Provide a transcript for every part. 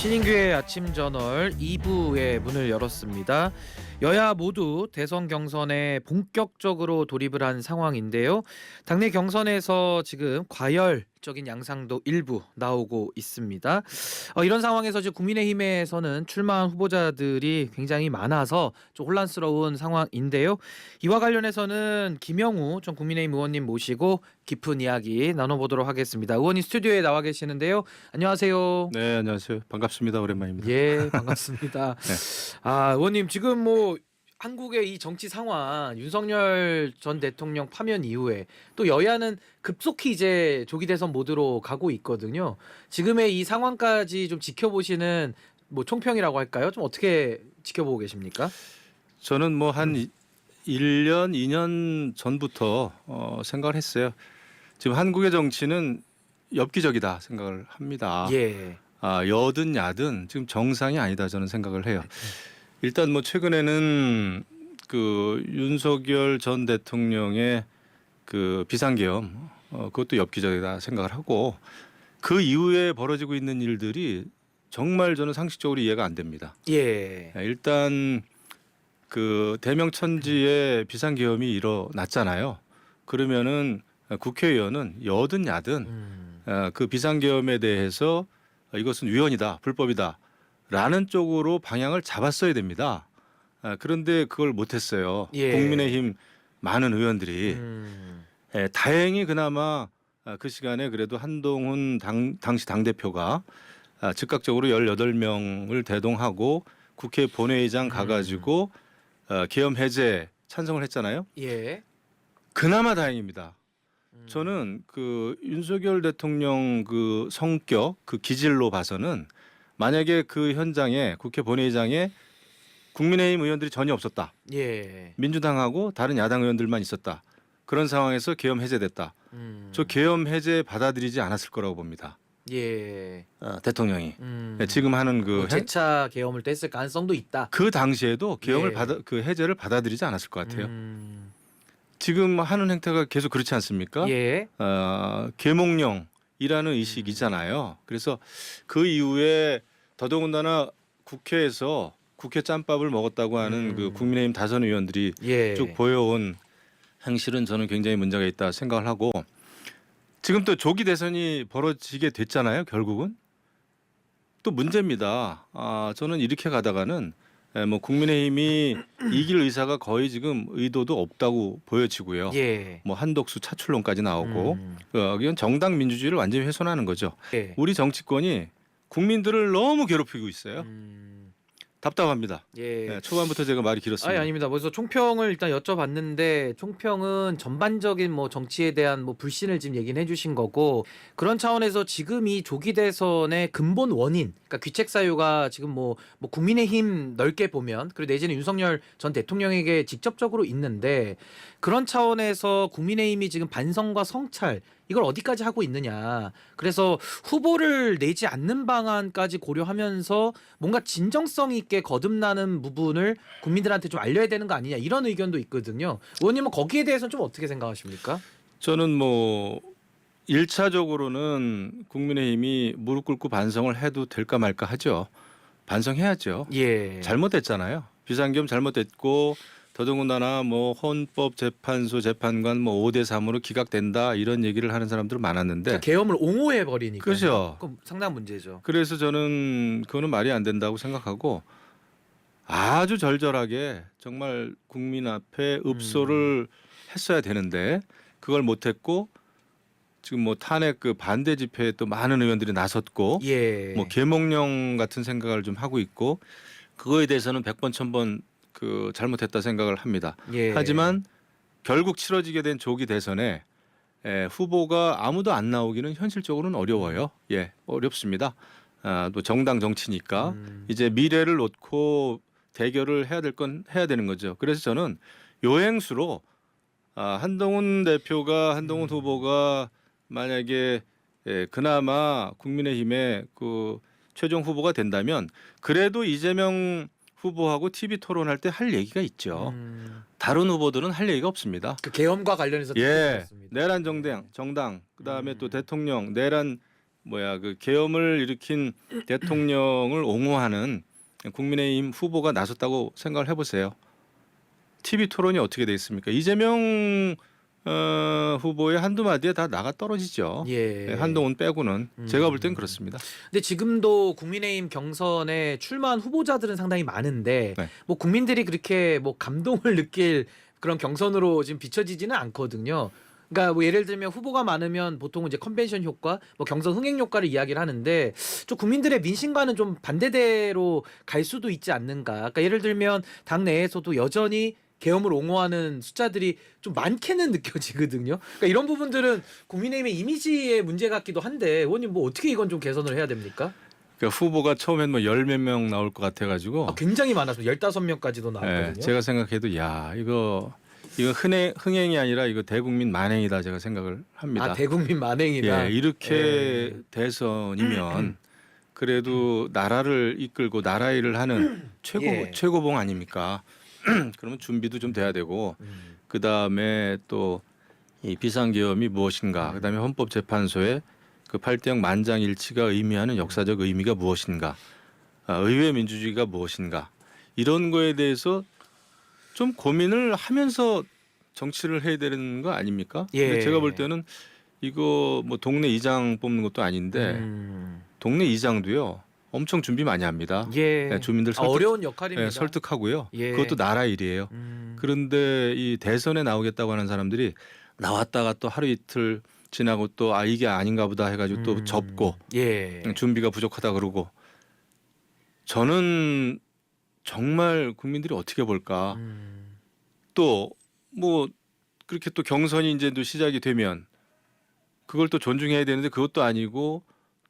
신인규의 아침 저널 2부의 문을 열었습니다. 여야 모두 대선 경선에 본격적으로 돌입을 한 상황인데요. 당내 경선에서 지금 과열적인 양상도 일부 나오고 있습니다. 이런 상황에서 지금 국민의힘에서는 출마한 후보자들이 굉장히 많아서 좀 혼란스러운 상황인데요. 이와 관련해서는 김영우 전 국민의힘 의원님 모시고 깊은 이야기 나눠보도록 하겠습니다. 의원님 스튜디오에 나와 계시는데요. 안녕하세요. 네, 안녕하세요. 반갑습니다. 오랜만입니다. 예, 반갑습니다. 네. 의원님 지금 뭐 한국의 이 정치 상황, 윤석열 전 대통령 파면 이후에 또 여야는 급속히 이제 조기 대선 모드로 가고 있거든요. 지금의 이 상황까지 좀 지켜보시는 뭐 총평이라고 할까요? 좀 어떻게 지켜보고 계십니까? 저는 뭐 한 1년, 2년 전부터 생각을 했어요. 지금 한국의 정치는 엽기적이다 생각을 합니다. 예. 여든 야든 지금 정상이 아니다 저는 생각을 해요. 일단 뭐 최근에는 그 윤석열 전 대통령의 그 비상계엄 그것도 엽기적이다 생각을 하고 그 이후에 벌어지고 있는 일들이 정말 저는 상식적으로 이해가 안 됩니다. 예. 일단 그 대명천지에 비상계엄이 일어났잖아요. 그러면은 국회의원은 여든 야든 그 비상계엄에 대해서 이것은 위헌이다, 불법이다 라는 쪽으로 방향을 잡았어야 됩니다. 그런데 그걸 못했어요. 예. 국민의힘 많은 의원들이 다행히 그나마 그 시간에 그래도 한동훈 당시 당대표가 즉각적으로 18명을 대동하고 국회 본회의장 가가지고 계엄 해제 찬성을 했잖아요. 예. 그나마 다행입니다. 저는 그 윤석열 대통령 그 성격, 그 기질로 봐서는 만약에 그 현장에 국회 본회의장에 국민의힘 의원들이 전혀 없었다. 예. 민주당하고 다른 야당 의원들만 있었다. 그런 상황에서 계엄 해제됐다. 저 계엄 해제 받아들이지 않았을 거라고 봅니다. 예. 대통령이 지금 하는 그 재차 계엄을 또 했을 가능성도 있다. 그 당시에도 계엄을 예. 그 해제를 받아들이지 않았을 것 같아요. 지금 하는 행태가 계속 그렇지 않습니까? 예. 계몽령이라는 의식이잖아요. 그래서 그 이후에 더더군다나 국회에서 국회 짬밥을 먹었다고 하는 그 국민의힘 다선 의원들이 예. 쭉 보여온 행실은 저는 굉장히 문제가 있다 생각을 하고 지금 또 조기 대선이 벌어지게 됐잖아요. 결국은 또 문제입니다. 저는 이렇게 가다가는 뭐 국민의힘이 이길 의사가 거의 지금 의도도 없다고 보여지고요. 예. 뭐 한독수 차출론까지 나오고 이건 정당 민주주의를 완전히 훼손하는 거죠. 예. 우리 정치권이 국민들을 너무 괴롭히고 있어요. 답답합니다. 예. 네, 초반부터 제가 말이 길었습니다. 아닙니다. 그래서 총평을 일단 여쭤봤는데 총평은 전반적인 뭐 정치에 대한 뭐 불신을 지금 얘기는 해주신 거고 그런 차원에서 지금 이 조기 대선의 근본 원인, 그러니까 귀책 사유가 지금 뭐 국민의힘 넓게 보면 그리고 내지는 윤석열 전 대통령에게 직접적으로 있는데 그런 차원에서 국민의힘이 지금 반성과 성찰 이걸 어디까지 하고 있느냐. 그래서 후보를 내지 않는 방안까지 고려하면서 뭔가 진정성 있게 거듭나는 부분을 국민들한테 좀 알려야 되는 거 아니냐 이런 의견도 있거든요. 의원님은 거기에 대해서는 좀 어떻게 생각하십니까? 저는 뭐 1차적으로는 국민의힘이 무릎 꿇고 반성을 해도 될까 말까 하죠. 반성해야죠. 예. 잘못됐잖아요. 비상계엄 잘못됐고 더더군다나 뭐 헌법재판소 재판관 뭐 5대 3으로 기각된다 이런 얘기를 하는 사람들은 많았는데 그러니까 계엄을 옹호해 버리니까. 그렇죠. 그럼 상당한 문제죠. 그래서 저는 그거는 말이 안 된다고 생각하고 아주 절절하게 정말 국민 앞에 읍소를 했어야 되는데 그걸 못했고 지금 뭐 탄핵 그 반대 집회에 또 많은 의원들이 나섰고 예. 뭐 계몽령 같은 생각을 좀 하고 있고 그거에 대해서는 100번 1000번 그 잘못했다 생각을 합니다. 예. 하지만 결국 치러지게 된 조기 대선에 후보가 아무도 안 나오기는 현실적으로는 어려워요. 예, 어렵습니다. 또 정당 정치니까 이제 미래를 놓고 대결을 해야 될 건 해야 되는 거죠. 그래서 저는 요행수로 한동훈 후보가 만약에 그나마 국민의힘의 그 최종 후보가 된다면 그래도 이재명 후보하고 TV 토론할 때 할 얘기가 있죠. 다른 후보들은 할 얘기가 없습니다. 그 계엄과 관련해서 예, 듣고 있습니다. 내란 정당 그다음에 또 대통령 내란 그 계엄을 일으킨 대통령을 옹호하는 국민의힘 후보가 나섰다고 생각을 해보세요. TV 토론이 어떻게 돼 있습니까? 이재명 후보의 한두 마디에 다 나가 떨어지죠. 예. 한동훈 빼고는 제가 볼 땐 그렇습니다. 근데 지금도 국민의힘 경선에 출마한 후보자들은 상당히 많은데 네. 뭐 국민들이 그렇게 뭐 감동을 느낄 그런 경선으로 지금 비춰지지는 않거든요. 그러니까 뭐 예를 들면 후보가 많으면 보통은 이제 컨벤션 효과, 뭐 경선 흥행 효과를 이야기를 하는데 좀 국민들의 민심과는 좀 반대대로 갈 수도 있지 않는가. 그러니까 예를 들면 당 내에서도 여전히 계엄을 옹호하는 숫자들이 좀 많게는 느껴지거든요. 그러니까 이런 부분들은 국민의힘의 이미지의 문제 같기도 한데 의원님 뭐 어떻게 이건 좀 개선을 해야 됩니까? 그러니까 후보가 처음엔 뭐 10몇 명 나올 것 같아가지고 굉장히 많아서 15명까지도 나왔거든요. 제가 생각해도 야 이거 흥행이 아니라 이거 대국민 만행이다 제가 생각을 합니다. 대국민 만행이다. 이렇게 대선이면 그래도 나라를 이끌고 나라 일을 하는 최고봉 아닙니까? 그러면 준비도 좀 돼야 되고 그 다음에 또 이 비상계엄이 무엇인가, 그 다음에 헌법재판소의 그 8대0 만장일치가 의미하는 역사적 의미가 무엇인가, 의회 민주주의가 무엇인가, 이런 거에 대해서 좀 고민을 하면서 정치를 해야 되는 거 아닙니까? 근데 제가 볼 때는 이거 뭐 동네 이장 뽑는 것도 아닌데 동네 이장도요 엄청 준비 많이 합니다. 주민들 어려운 역할입니다. 설득하고요. 그것도 나라 일이에요. 그런데 이 대선에 나오겠다고 하는 사람들이 나왔다가 또 하루 이틀 지나고 또 이게 아닌가 보다 해가지고 또 접고 준비가 부족하다 그러고, 저는 정말 국민들이 어떻게 볼까. 또 뭐 그렇게 또 경선이 이제 또 시작이 되면 그걸 또 존중해야 되는데 그것도 아니고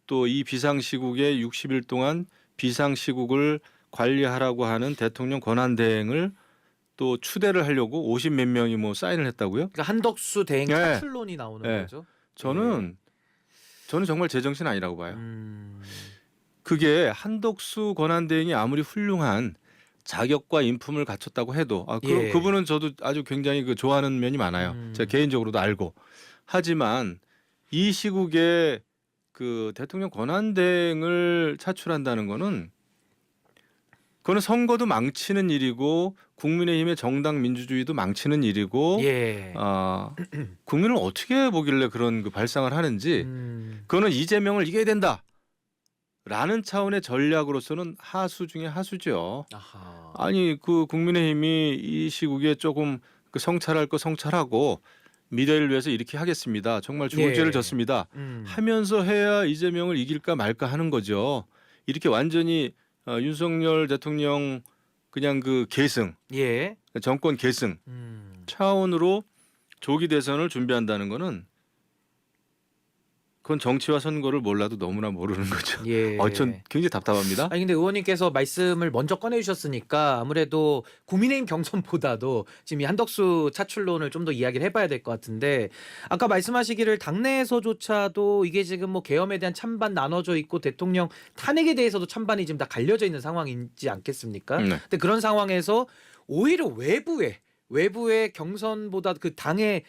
또 이 비상시국에 60일 동안 비상시국을 관리하라고 하는 대통령 권한대행을 또 추대를 하려고 50 몇 명이 뭐 사인을 했다고요? 그러니까 한덕수 대행 차출론이 나오는 거죠. 저는 정말 제정신 아니라고 봐요. 그게 한덕수 권한대행이 아무리 훌륭한 자격과 인품을 갖췄다고 해도 그분은 저도 아주 굉장히 좋아하는 면이 많아요. 제가 개인적으로도 알고. 하지만 이 시국에 그 대통령 권한대행을 차출한다는 거는 그거는 선거도 망치는 일이고 국민의힘의 정당 민주주의도 망치는 일이고 국민을 어떻게 보길래 그런 발상을 하는지 그거는 이재명을 이겨야 된다라는 차원의 전략으로서는 하수 중에 하수죠. 아니 그 국민의힘이 이 시국에 조금 성찰할 거 성찰하고 미래를 위해서 이렇게 하겠습니다. 정말 죽을 죄를 졌습니다. 하면서 해야 이재명을 이길까 말까 하는 거죠. 이렇게 완전히 윤석열 대통령 그냥 계승, 정권 계승 차원으로 조기 대선을 준비한다는 거는 그건 정치와 선거를 몰라도 너무나 모르는 거죠. 전 굉장히 답답합니다. 아니 근데 의원님께서 말씀을 먼저 꺼내주셨으니까 아무래도 국민의힘 경선보다도 지금 이 한덕수 차출론을 좀 더 이야기를 해봐야 될 것 같은데, 아까 말씀하시기를 당내에서조차도 이게 지금 뭐 계엄에 대한 찬반 나눠져 있고 대통령 탄핵에 대해서도 찬반이 지금 다 갈려져 있는 상황이지 않겠습니까? 근데 그런 상황에서 오히려 외부의 경선보다 그 당의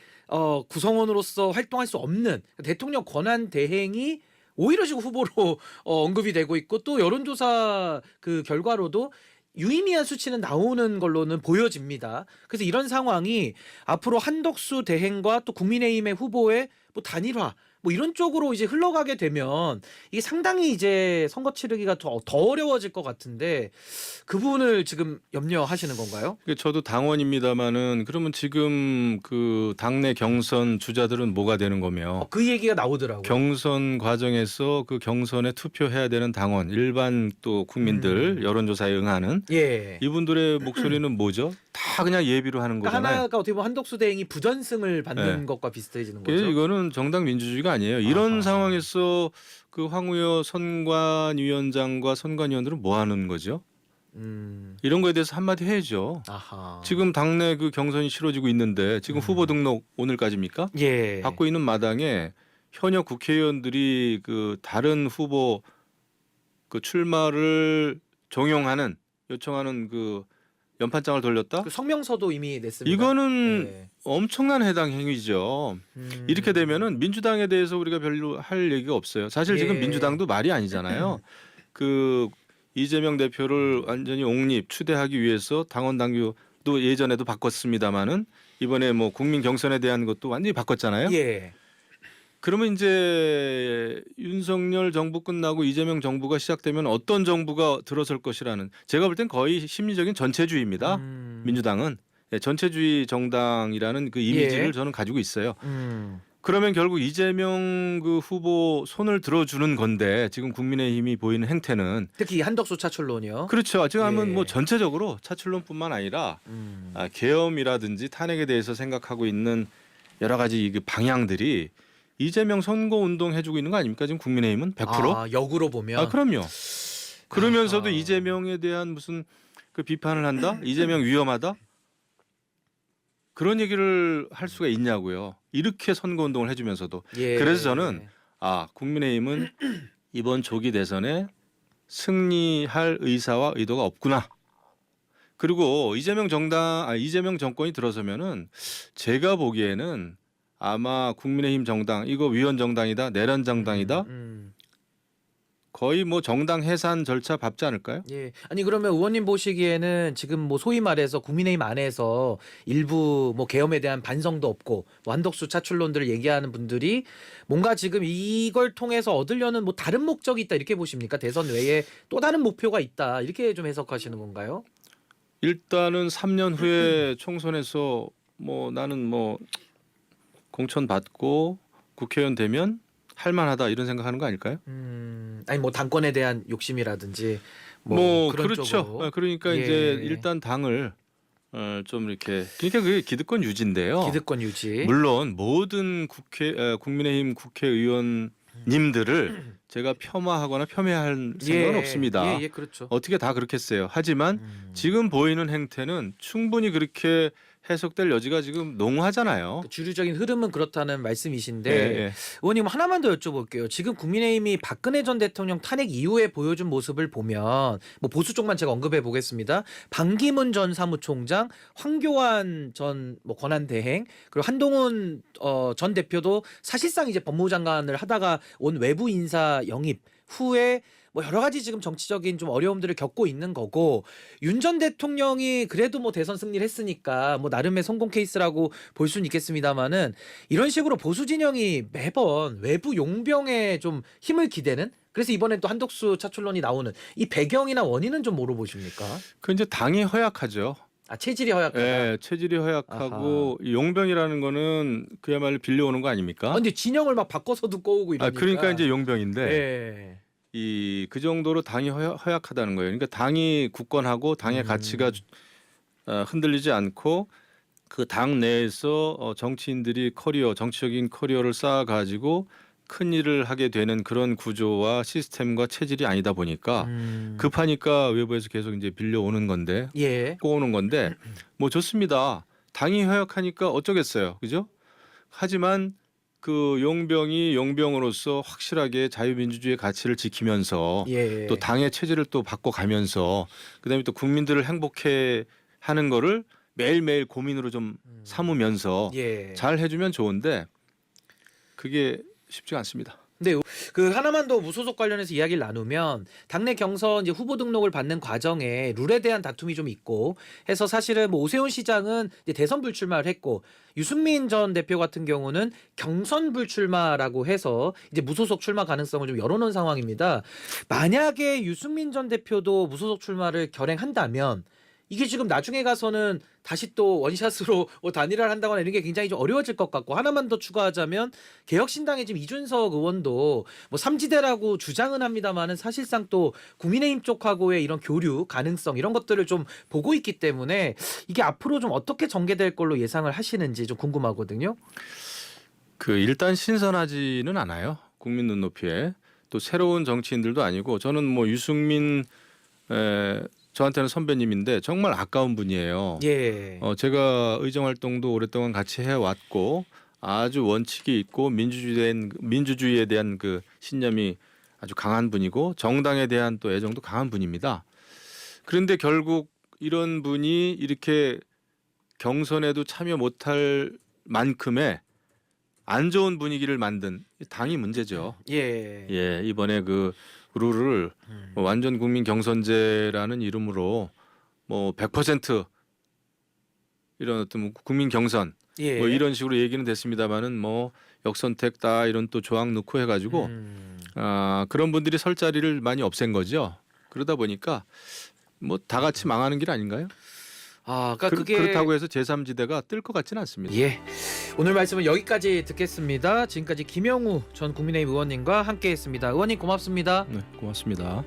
구성원으로서 활동할 수 없는 대통령 권한 대행이 오히려 지금 후보로 언급이 되고 있고, 또 여론조사 그 결과로도 유의미한 수치는 나오는 걸로는 보여집니다. 그래서 이런 상황이 앞으로 한덕수 대행과 또 국민의힘의 후보의 뭐 단일화 뭐 이런 쪽으로 이제 흘러가게 되면 이게 상당히 이제 선거 치르기가 더 어려워질 것 같은데, 그 부분을 지금 염려하시는 건가요? 저도 당원입니다만은 그러면 지금 그 당내 경선 주자들은 뭐가 되는 거며? 그 얘기가 나오더라고요. 경선 과정에서 그 경선에 투표해야 되는 당원, 일반 또 국민들 여론조사에 응하는 이분들의 목소리는 뭐죠? 다 그냥 예비로 하는 거잖아요. 하나가 어떻게 보면 한덕수 대행이 부전승을 받는 것과 비슷해지는 거죠. 이거는 정당 민주주의가 아니에요. 이런 상황에서 그 황우여 선관위원장과 선관위원들은 뭐 하는 거죠? 이런 거에 대해서 한마디 해야죠. 지금 당내 그 경선이 치러지고 있는데 지금 후보 등록 오늘까지입니까? 받고 있는 마당에 현역 국회의원들이 그 다른 후보 그 출마를 종용하는 요청하는 그 연판장을 돌렸다? 그 성명서도 이미 냈습니다. 이거는 네. 엄청난 해당 행위죠. 이렇게 되면은 민주당에 대해서 우리가 별로 할 얘기가 없어요. 사실 지금 예. 민주당도 말이 아니잖아요. 그 이재명 대표를 완전히 옹립 추대하기 위해서 당원 당규도 예전에도 바꿨습니다마는 이번에 뭐 국민 경선에 대한 것도 완전히 바꿨잖아요. 예. 그러면 이제 윤석열 정부 끝나고 이재명 정부가 시작되면 어떤 정부가 들어설 것이라는, 제가 볼 땐 거의 심리적인 전체주의입니다. 민주당은 전체주의 정당이라는 그 이미지를 예. 저는 가지고 있어요. 그러면 결국 이재명 그 후보 손을 들어주는 건데 지금 국민의힘이 보이는 행태는, 특히 한덕수 차출론이요. 그렇죠. 지금 하면 예. 뭐 전체적으로 차출론뿐만 아니라 계엄이라든지 탄핵에 대해서 생각하고 있는 여러 가지 그 방향들이 이재명 선거 운동 해주고 있는 거 아닙니까? 지금 국민의힘은 100%? 아, 역으로 보면. 그럼요. 그러면서도 아하. 이재명에 대한 무슨 그 비판을 한다? 이재명 위험하다? 그런 얘기를 할 수가 있냐고요. 이렇게 선거 운동을 해주면서도. 예. 그래서 저는 국민의힘은 이번 조기 대선에 승리할 의사와 의도가 없구나. 그리고 이재명 정권이 들어서면은 제가 보기에는 아마 국민의힘 정당, 이거 위원 정당이다, 내란 정당이다, 거의 뭐 정당 해산 절차 밟지 않을까요? 예. 아니 그러면 의원님 보시기에는 지금 뭐 소위 말해서 국민의힘 안에서 일부 뭐 계엄에 대한 반성도 없고 뭐 한덕수 차출론들을 얘기하는 분들이 뭔가 지금 이걸 통해서 얻으려는 뭐 다른 목적이 있다 이렇게 보십니까? 대선 외에 또 다른 목표가 있다 이렇게 좀 해석하시는 건가요? 일단은 3년 후에 총선에서 뭐 나는 뭐 공천 받고 국회의원 되면 할만하다 이런 생각하는 거 아닐까요? 아니 뭐 당권에 대한 욕심이라든지 뭐 그런 그렇죠. 쪽으로. 그러니까 예. 이제 일단 당을 좀 이렇게, 그러니까 그게 기득권 유지인데요. 기득권 유지. 물론 모든 국민의힘 국회의원님들을 제가 폄하하거나 폄훼할 생각은 없습니다. 예, 그렇죠. 어떻게 다 그렇겠어요. 하지만 지금 보이는 행태는 충분히 그렇게 해석될 여지가 지금 농후하잖아요. 주류적인 흐름은 그렇다는 말씀이신데 예. 의원님 하나만 더 여쭤볼게요. 지금 국민의힘이 박근혜 전 대통령 탄핵 이후에 보여준 모습을 보면 뭐 보수 쪽만 제가 언급해 보겠습니다. 반기문 전 사무총장, 황교안 전 뭐 권한대행, 그리고 한동훈 전 대표도 사실상 이제 법무부 장관을 하다가 온 외부 인사 영입 후에 뭐 여러 가지 지금 정치적인 좀 어려움들을 겪고 있는 거고, 윤 전 대통령이 그래도 뭐 대선 승리를 했으니까 뭐 나름의 성공 케이스라고 볼 수는 있겠습니다만은 이런 식으로 보수 진영이 매번 외부 용병에 좀 힘을 기대는, 그래서 이번엔 또 한덕수 차출론이 나오는 이 배경이나 원인은 좀 뭐로 보십니까? 그 이제 당이 허약하죠. 체질이 허약하다. 예, 체질이 허약하고 이 용병이라는 거는 그야말로 빌려오는 거 아닙니까? 근데 진영을 막 바꿔서도 꼬우고 이러니까. 그러니까 이제 용병인데 예. 그 정도로 당이 허약하다는 거예요. 그러니까 당이 굳건하고 당의 가치가 흔들리지 않고 그 당 내에서 정치인들이 정치적인 커리어를 쌓아가지고 큰 일을 하게 되는 그런 구조와 시스템과 체질이 아니다 보니까 급하니까 외부에서 계속 이제 빌려오는 건데, 예. 꼬우는 건데, 뭐 좋습니다. 당이 허약하니까 어쩌겠어요, 그죠? 하지만 그 용병이 용병으로서 확실하게 자유민주주의의 가치를 지키면서 예. 또 당의 체질을 또 바꿔가면서 그다음에 또 국민들을 행복해 하는 거를 매일매일 고민으로 좀 삼으면서 예. 잘 해주면 좋은데 그게 쉽지가 않습니다. 근데 그 하나만 더 무소속 관련해서 이야기를 나누면 당내 경선 이제 후보 등록을 받는 과정에 룰에 대한 다툼이 좀 있고 해서 사실은 뭐 오세훈 시장은 이제 대선 불출마를 했고 유승민 전 대표 같은 경우는 경선 불출마라고 해서 이제 무소속 출마 가능성을 좀 열어놓은 상황입니다. 만약에 유승민 전 대표도 무소속 출마를 결행한다면 이게 지금 나중에 가서는 다시 또 원샷으로 뭐 단일화를 한다거나 이런 게 굉장히 좀 어려워질 것 같고, 하나만 더 추가하자면 개혁신당의 지금 이준석 의원도 뭐 삼지대라고 주장은 합니다만은 사실상 또 국민의힘 쪽하고의 이런 교류 가능성 이런 것들을 좀 보고 있기 때문에 이게 앞으로 좀 어떻게 전개될 걸로 예상을 하시는지 좀 궁금하거든요. 일단 신선하지는 않아요. 국민 눈높이에. 또 새로운 정치인들도 아니고, 저는 뭐 유승민 저한테는 선배님인데 정말 아까운 분이에요. 예. 제가 의정 활동도 오랫동안 같이 해왔고 아주 원칙이 있고 민주주의에 대한 그 신념이 아주 강한 분이고 정당에 대한 또 애정도 강한 분입니다. 그런데 결국 이런 분이 이렇게 경선에도 참여 못할 만큼의 안 좋은 분위기를 만든 당이 문제죠. 예. 예, 이번에 그 룰을 뭐 완전 국민 경선제라는 이름으로 뭐 100% 이런 어떤 뭐 국민 경선 예. 뭐 이런 식으로 얘기는 됐습니다만은 뭐 역선택다 이런 또 조항 넣고 해가지고 그런 분들이 설 자리를 많이 없앤 거죠. 그러다 보니까 뭐 다 같이 망하는 길 아닌가요? 아, 그러니까 그게 그렇다고 해서 제3지대가 뜰 것 같지는 않습니다. 예. 오늘 말씀은 여기까지 듣겠습니다. 지금까지 김영우 전 국민의힘 의원님과 함께했습니다. 의원님 고맙습니다. 네, 고맙습니다.